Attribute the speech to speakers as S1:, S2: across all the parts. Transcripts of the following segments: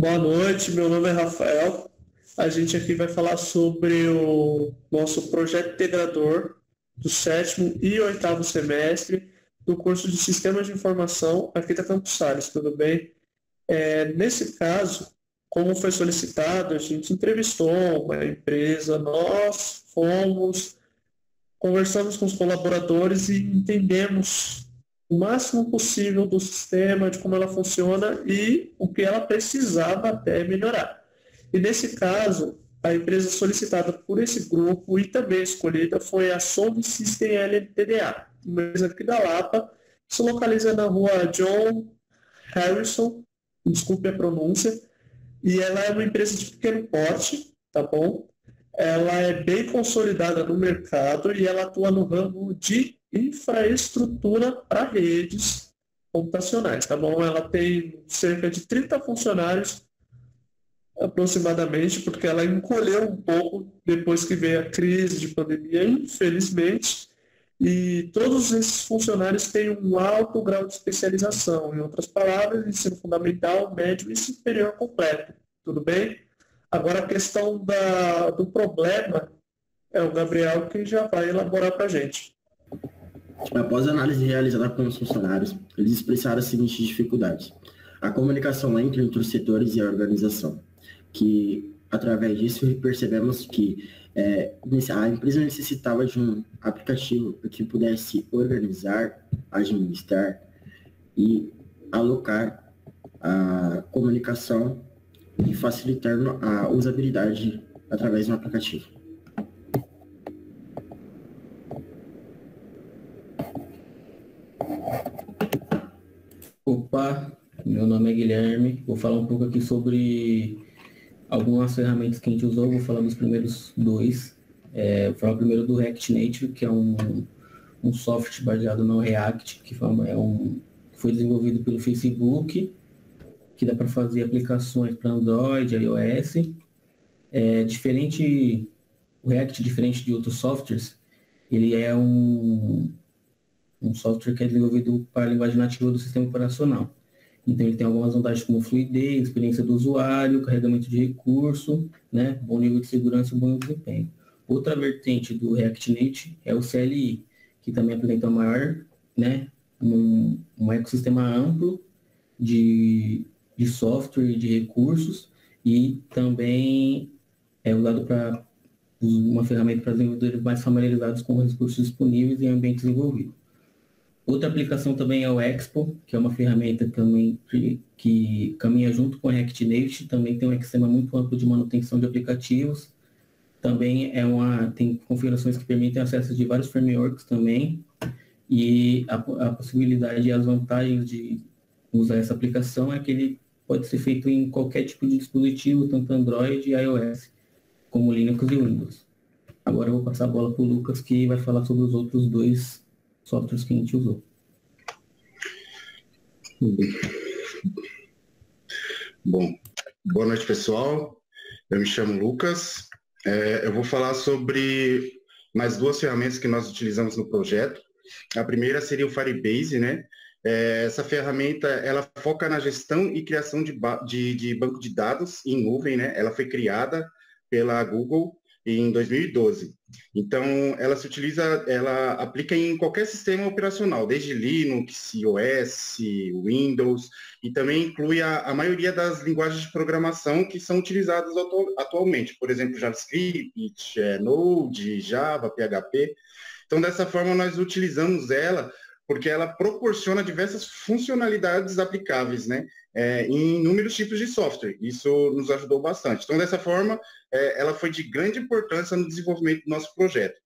S1: Boa noite, meu nome é Rafael. A gente aqui vai falar sobre o nosso projeto integrador do sétimo e oitavo semestre do curso de Sistemas de Informação aqui da Campus Sales, tudo bem? Nesse caso, como foi solicitado, a gente entrevistou uma empresa, nós fomos, conversamos com os colaboradores e entendemos o máximo possível do sistema, de como ela funciona e o que ela precisava até melhorar. E nesse caso, a empresa solicitada por esse grupo e também escolhida foi a Solve System LTDA, uma empresa aqui da Lapa, que se localiza na rua John Harrison, desculpe a pronúncia, e ela é uma empresa de pequeno porte, tá bom? Ela é bem consolidada no mercado e ela atua no ramo de infraestrutura para redes computacionais, tá bom? Ela tem cerca de 30 funcionários aproximadamente, porque ela encolheu um pouco depois que veio a crise de pandemia, infelizmente, e todos esses funcionários têm um alto grau de especialização, em outras palavras, ensino fundamental, médio e superior completo, tudo bem? Agora a questão do problema é o Gabriel que já vai elaborar para a gente.
S2: Após a análise realizada com os funcionários, eles expressaram as seguintes dificuldades: a comunicação entre os setores e a organização, que, através disso, percebemos que a empresa necessitava de um aplicativo que pudesse organizar, administrar e alocar a comunicação e facilitar a usabilidade através de um aplicativo.
S3: Opa, meu nome é Guilherme, vou falar um pouco aqui sobre algumas ferramentas que a gente usou, vou falar dos primeiros dois. Vou falar primeiro do React Native, que é um software baseado no React, que foi desenvolvido pelo Facebook, que dá para fazer aplicações para Android, iOS. O React, diferente de outros softwares, ele é um software que é desenvolvido para a linguagem nativa do sistema operacional. Então, ele tem algumas vantagens como fluidez, experiência do usuário, carregamento de recurso, né, bom nível de segurança e bom desempenho. Outra vertente do React Native é o CLI, que também apresenta um ecossistema amplo de software e de recursos, e também é usado para uma ferramenta para desenvolvedores mais familiarizados com os recursos disponíveis em ambientes envolvidos. Outra aplicação também é o Expo, que é uma ferramenta que caminha junto com o React Native, também tem um ecossistema muito amplo de manutenção de aplicativos, também tem configurações que permitem acesso de vários frameworks também, e a possibilidade e as vantagens de usar essa aplicação é que ele pode ser feito em qualquer tipo de dispositivo, tanto Android e iOS, como Linux e Windows. Agora eu vou passar a bola para o Lucas, que vai falar sobre os outros dois softwares que a gente usou.
S4: Bom, boa noite, pessoal. Eu me chamo Lucas. Eu vou falar sobre mais duas ferramentas que nós utilizamos no projeto. A primeira seria o Firebase, né? Essa ferramenta, ela foca na gestão e criação de banco de dados em nuvem, né? Ela foi criada pela Google em 2012. Então, ela aplica em qualquer sistema operacional, desde Linux, iOS, Windows, e também inclui a maioria das linguagens de programação que são utilizadas atualmente, por exemplo, JavaScript, Node, Java, PHP. Então, dessa forma, nós utilizamos ela porque ela proporciona diversas funcionalidades aplicáveis, né? Em inúmeros tipos de software. Isso nos ajudou bastante. Então, dessa forma, ela foi de grande importância no desenvolvimento do nosso projeto.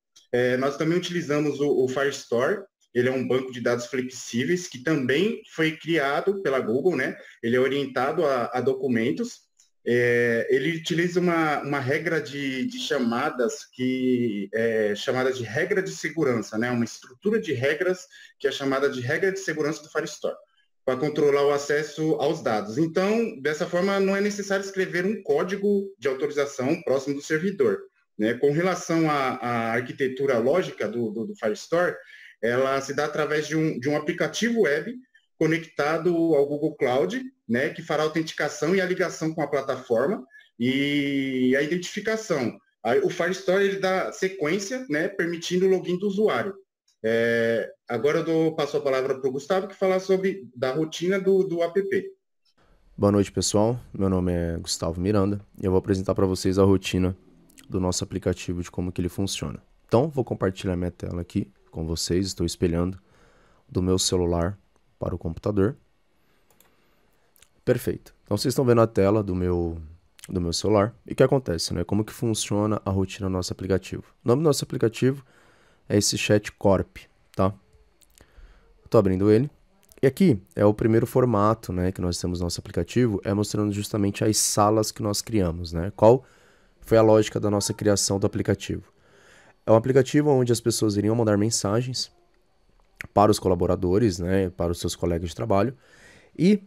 S4: Nós também utilizamos o Firestore. Ele é um banco de dados flexíveis que também foi criado pela Google, né? Ele é orientado a documentos. Ele utiliza uma regra de chamadas que é chamada de regra de segurança, né? Uma estrutura de regras que é chamada de regra de segurança do Firestore, para controlar o acesso aos dados. Então, dessa forma, não é necessário escrever um código de autorização próximo do servidor, né? Com relação à arquitetura lógica do Firestore, ela se dá através de um aplicativo web conectado ao Google Cloud, né, que fará a autenticação e a ligação com a plataforma e a identificação. Aí, o Firestore ele dá sequência, né, permitindo o login do usuário. Agora passo a palavra para o Gustavo, que falar sobre da rotina do app.
S5: Boa noite, pessoal. Meu nome é Gustavo Miranda e eu vou apresentar para vocês a rotina do nosso aplicativo, de como que ele funciona. Então, vou compartilhar minha tela aqui com vocês. Estou espelhando do meu celular para o computador. Perfeito. Então, vocês estão vendo a tela do meu celular. E o que acontece, né? Como que funciona a rotina do nosso aplicativo? O nome do nosso aplicativo é esse Chat Corp, tá? Estou abrindo ele. E aqui é o primeiro formato, né, que nós temos no nosso aplicativo, é mostrando justamente as salas que nós criamos, né? Qual foi a lógica da nossa criação do aplicativo? É um aplicativo onde as pessoas iriam mandar mensagens para os colaboradores, né, para os seus colegas de trabalho. E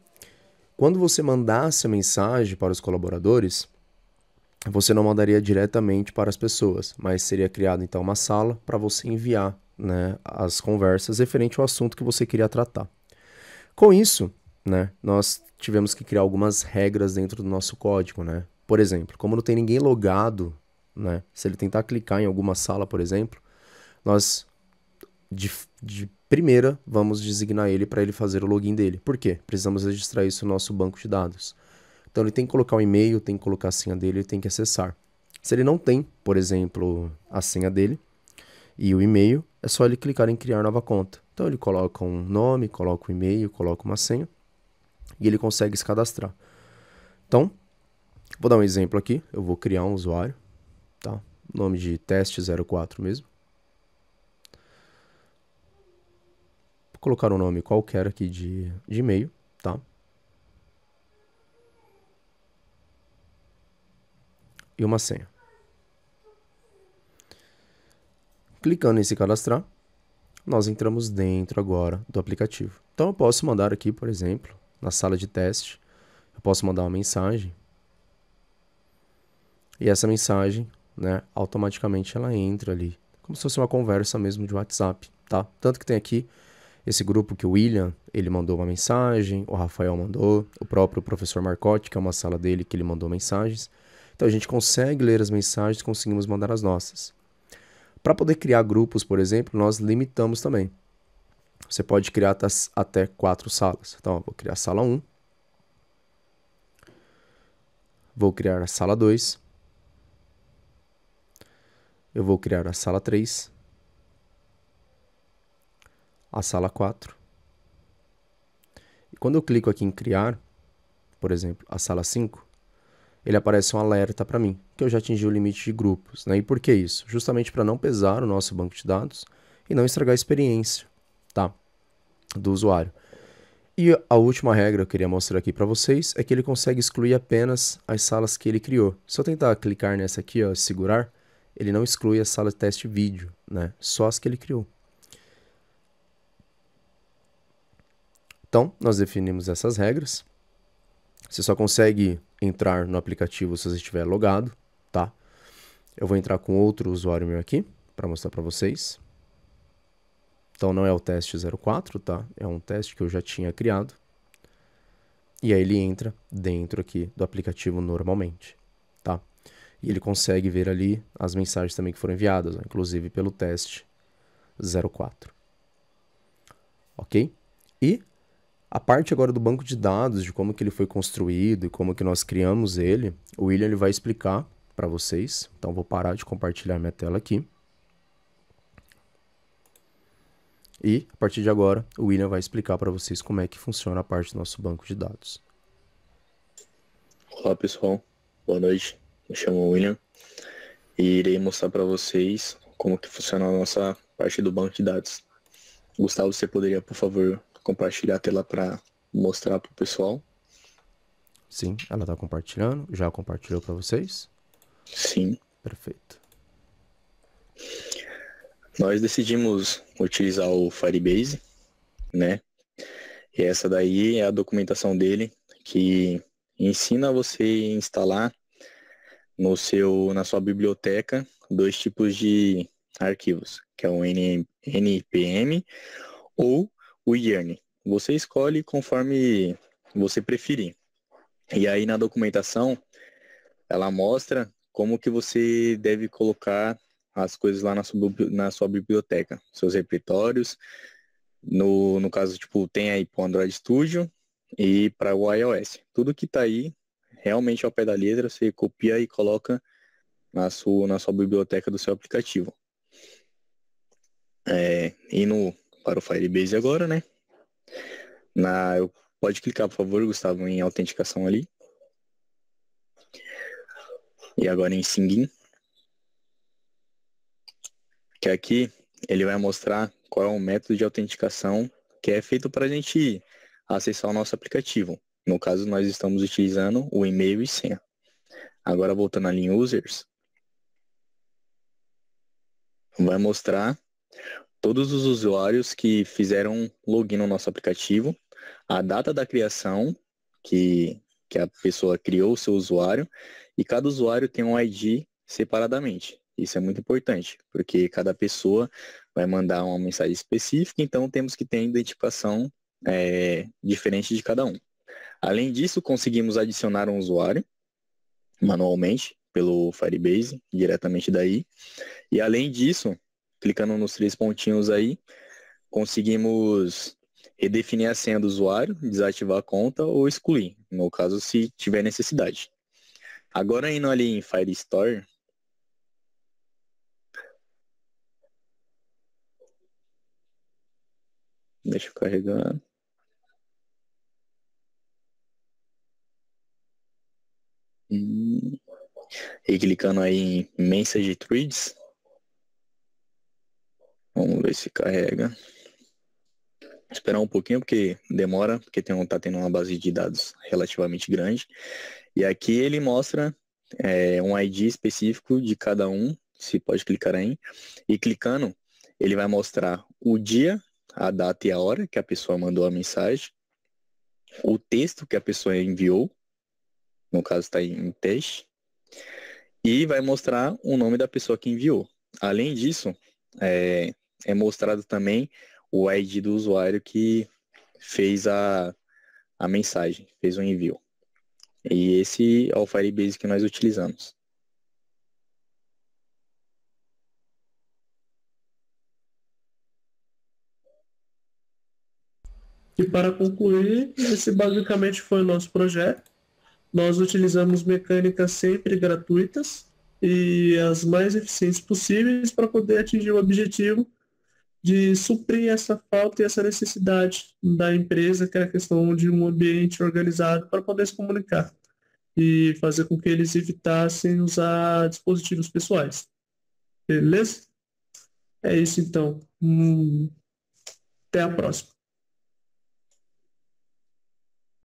S5: quando você mandasse a mensagem para os colaboradores, você não mandaria diretamente para as pessoas, mas seria criada então uma sala para você enviar, né, as conversas referente ao assunto que você queria tratar. Com isso, né, nós tivemos que criar algumas regras dentro do nosso código, né? Por exemplo, como não tem ninguém logado, né, se ele tentar clicar em alguma sala, por exemplo, nós de primeira vamos designar ele para ele fazer o login dele. Por quê? Precisamos registrar isso no nosso banco de dados. Então ele tem que colocar o e-mail, tem que colocar a senha dele, ele tem que acessar. Se ele não tem, por exemplo, a senha dele e o e-mail, é só ele clicar em criar nova conta. Então ele coloca um nome, coloca um e-mail, coloca uma senha e ele consegue se cadastrar. Então, vou dar um exemplo aqui. Eu vou criar um usuário, tá? Nome de teste04 mesmo. Vou colocar um nome qualquer aqui de e-mail, tá? E uma senha. Clicando em se cadastrar, nós entramos dentro agora do aplicativo. Então eu posso mandar aqui, por exemplo, na sala de teste, eu posso mandar uma mensagem. E essa mensagem, né, automaticamente ela entra ali, como se fosse uma conversa mesmo de WhatsApp, tá? Tanto que tem aqui esse grupo que o William, ele mandou uma mensagem, o Rafael mandou, o próprio professor Marcotti, que é uma sala dele, que ele mandou mensagens. Então a gente consegue ler as mensagens, conseguimos mandar as nossas. Para poder criar grupos, por exemplo, nós limitamos também. Você pode criar até 4 salas. Então, eu vou criar a sala 1. Vou criar a sala 2. Eu vou criar a sala 3. A sala 4. E quando eu clico aqui em criar, por exemplo, a sala 5, ele aparece um alerta para mim, que eu já atingi o limite de grupos, né? E por que isso? Justamente para não pesar o nosso banco de dados e não estragar a experiência, tá, do usuário. E a última regra que eu queria mostrar aqui para vocês é que ele consegue excluir apenas as salas que ele criou. Se eu tentar clicar nessa aqui, ó, segurar, ele não exclui a sala de teste vídeo, né? Só as que ele criou. Então, nós definimos essas regras. Você só consegue entrar no aplicativo se você estiver logado, tá? Eu vou entrar com outro usuário meu aqui, para mostrar para vocês. Então não é o teste 04, tá? É um teste que eu já tinha criado. E aí ele entra dentro aqui do aplicativo normalmente, tá? E ele consegue ver ali as mensagens também que foram enviadas, ó, inclusive pelo teste 04. Ok? E a parte agora do banco de dados, de como que ele foi construído e como que nós criamos ele, o William ele vai explicar para vocês. Então vou parar de compartilhar minha tela aqui. E a partir de agora, o William vai explicar para vocês como é que funciona a parte do nosso banco de dados.
S6: Olá pessoal, boa noite. Me chamo William e irei mostrar para vocês como que funciona a nossa parte do banco de dados. Gustavo, você poderia, por favor, compartilhar a tela para mostrar para o pessoal?
S5: Sim, ela está compartilhando. Já compartilhou para vocês?
S6: Sim.
S5: Perfeito.
S6: Nós decidimos utilizar o Firebase, né? E essa daí é a documentação dele, que ensina você a instalar na sua biblioteca 2 tipos de arquivos, que é o NPM ou o YARN. Você escolhe conforme você preferir. E aí na documentação, ela mostra como que você deve colocar as coisas lá na sua biblioteca, seus repertórios. No caso, tipo, tem aí para o Android Studio e para o iOS. Tudo que está aí, realmente ao pé da letra, você copia e coloca na sua biblioteca do seu aplicativo. Indo para o Firebase agora, né? Pode clicar, por favor, Gustavo, em autenticação ali. E agora em Sign. Que aqui ele vai mostrar qual é o método de autenticação que é feito para a gente acessar o nosso aplicativo. No caso, nós estamos utilizando o e-mail e senha. Agora, voltando ali em Users, vai mostrar todos os usuários que fizeram login no nosso aplicativo, a data da criação, que a pessoa criou o seu usuário, e cada usuário tem um ID separadamente. Isso é muito importante, porque cada pessoa vai mandar uma mensagem específica, então temos que ter a identificação diferente de cada um. Além disso, conseguimos adicionar um usuário manualmente pelo Firebase, diretamente daí. E além disso, clicando nos 3 pontinhos aí, conseguimos redefinir a senha do usuário, desativar a conta ou excluir, no caso se tiver necessidade. Agora indo ali em Firestore, deixa eu carregar. E clicando aí em Message Threads, vamos ver se carrega. Esperar um pouquinho porque demora, porque tá tendo uma base de dados relativamente grande. E aqui ele mostra um ID específico de cada um, se pode clicar aí. E clicando, ele vai mostrar o dia, a data e a hora que a pessoa mandou a mensagem, o texto que a pessoa enviou, no caso está em teste, e vai mostrar o nome da pessoa que enviou. Além disso, é mostrado também o ID do usuário que fez a mensagem, fez o envio. E esse é o Firebase que nós utilizamos.
S1: E para concluir, esse basicamente foi o nosso projeto. Nós utilizamos mecânicas sempre gratuitas e as mais eficientes possíveis para poder atingir o objetivo de suprir essa falta e essa necessidade da empresa, que é a questão de um ambiente organizado para poder se comunicar e fazer com que eles evitassem usar dispositivos pessoais. Beleza? É isso então. Até a próxima.